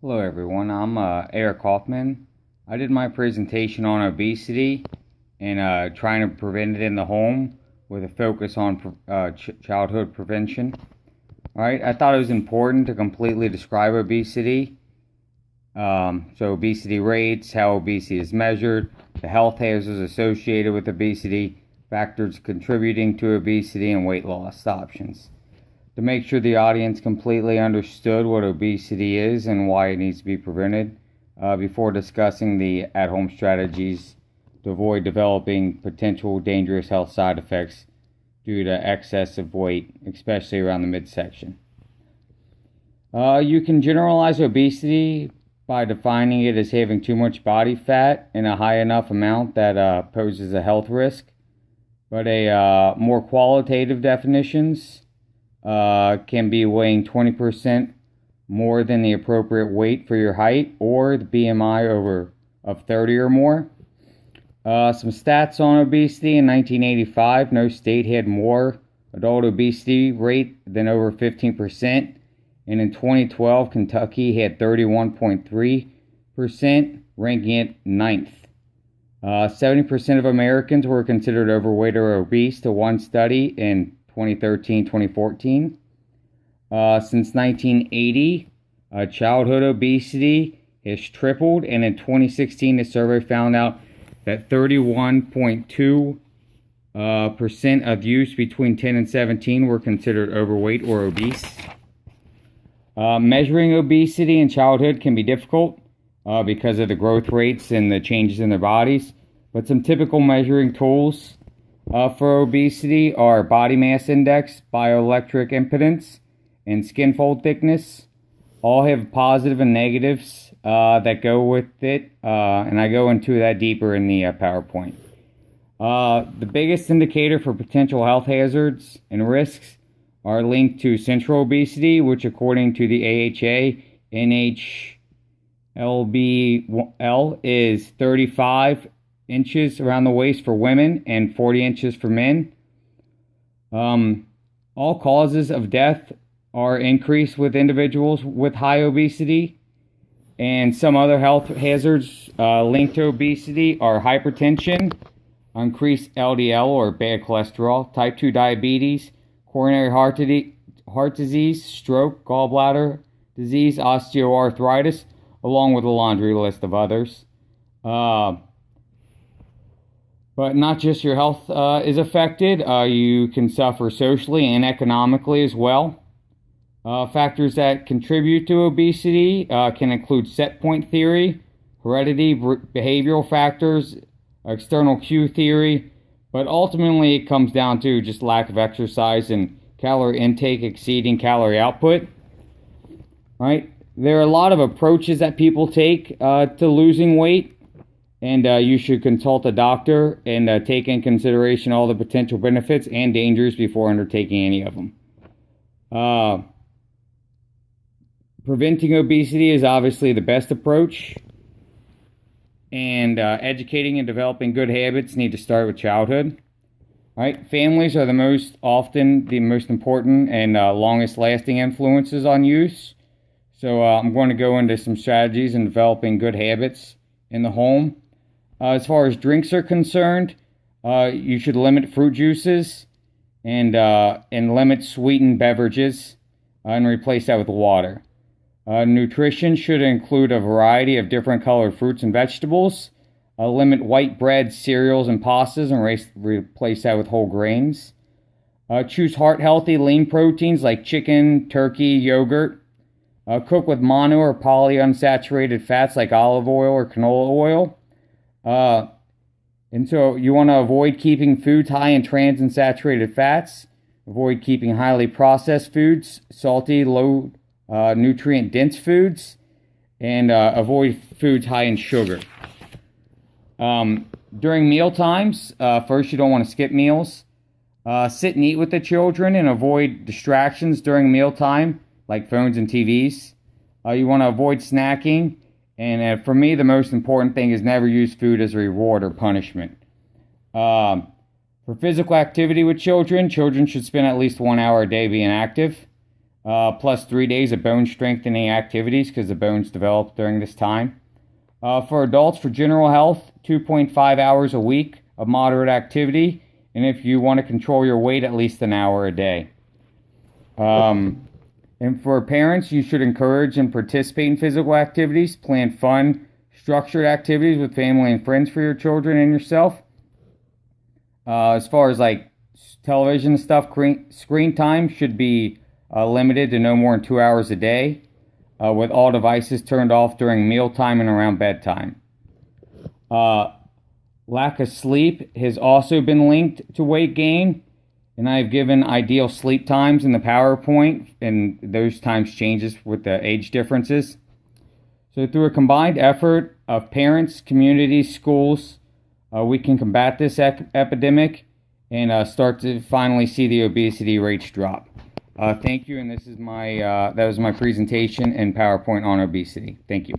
Hello everyone, I'm Eric Hoffman. I did my presentation on obesity and trying to prevent it in the home with a focus on childhood prevention. Alright, I thought it was important to completely describe obesity. So obesity rates, how obesity is measured, the health hazards associated with obesity, factors contributing to obesity, and weight loss options. To make sure the audience completely understood what obesity is and why it needs to be prevented before discussing the at-home strategies to avoid developing potential dangerous health side effects due to excessive weight, especially around the midsection. You can generalize obesity by defining it as having too much body fat in a high enough amount that poses a health risk. But a more qualitative definitions can be weighing 20% more than the appropriate weight for your height or the BMI of 30 or more. Some stats on obesity. In 1985, no state had more adult obesity rate than over 15%. And in 2012, Kentucky had 31.3%, ranking it ninth. 70% of Americans were considered overweight or obese to one study in 2013-2014. Since 1980, childhood obesity has tripled, and in 2016, the survey found out that 31.2% of youths between 10 and 17 were considered overweight or obese. Measuring obesity in childhood can be difficult because of the growth rates and the changes in their bodies, but some typical measuring tools for obesity are body mass index, bioelectric impedance, and skin fold thickness. All have positive and negatives that go with it, and I go into that deeper in the PowerPoint. The biggest indicator for potential health hazards and risks are linked to central obesity, which according to the AHA, NHLBL is 35 inches around the waist for women and 40 inches for men. All causes of death are increased with individuals with high obesity, and some other health hazards linked to obesity are hypertension, increased LDL or bad cholesterol, type 2 diabetes, coronary heart disease, stroke, gallbladder disease, osteoarthritis, along with a laundry list of others. But not just your health is affected, you can suffer socially and economically as well. Factors that contribute to obesity can include set point theory, heredity, behavioral factors, external cue theory, but ultimately it comes down to just lack of exercise and calorie intake exceeding calorie output. Right? There are a lot of approaches that people take to losing weight. And you should consult a doctor and take in consideration all the potential benefits and dangers before undertaking any of them. Preventing obesity is obviously the best approach. And educating and developing good habits need to start with childhood. All right? Families are the most important and longest lasting influences on youth. So I'm going to go into some strategies in developing good habits in the home. As far as drinks are concerned, you should limit fruit juices and limit sweetened beverages and replace that with water. Nutrition should include a variety of different colored fruits and vegetables. Limit white bread, cereals, and pastas and replace that with whole grains. Choose heart-healthy, lean proteins like chicken, turkey, yogurt. Cook with mono or polyunsaturated fats like olive oil or canola oil. And so you want to avoid keeping foods high in trans and saturated fats. Avoid keeping highly processed foods, salty, low nutrient dense foods, and avoid foods high in sugar. During meal times, first you don't want to skip meals. Sit and eat with the children and avoid distractions during mealtime like phones and TVs. You want to avoid snacking. And for me, the most important thing is never use food as a reward or punishment. For physical activity with children should spend at least 1 hour a day being active. plus 3 days of bone strengthening activities because the bones develop during this time. For adults, for general health, 2.5 hours a week of moderate activity, and if you want to control your weight, at least an hour a day. And for parents, you should encourage and participate in physical activities, plan fun, structured activities with family and friends for your children and yourself. As far as like television stuff, screen time should be limited to no more than 2 hours a day, with all devices turned off during mealtime and around bedtime. Lack of sleep has also been linked to weight gain, and I've given ideal sleep times in the PowerPoint, and those times changes with the age differences. So through a combined effort of parents, communities, schools, we can combat this epidemic and start to finally see the obesity rates drop. Thank you, and that was my presentation and PowerPoint on obesity. Thank you.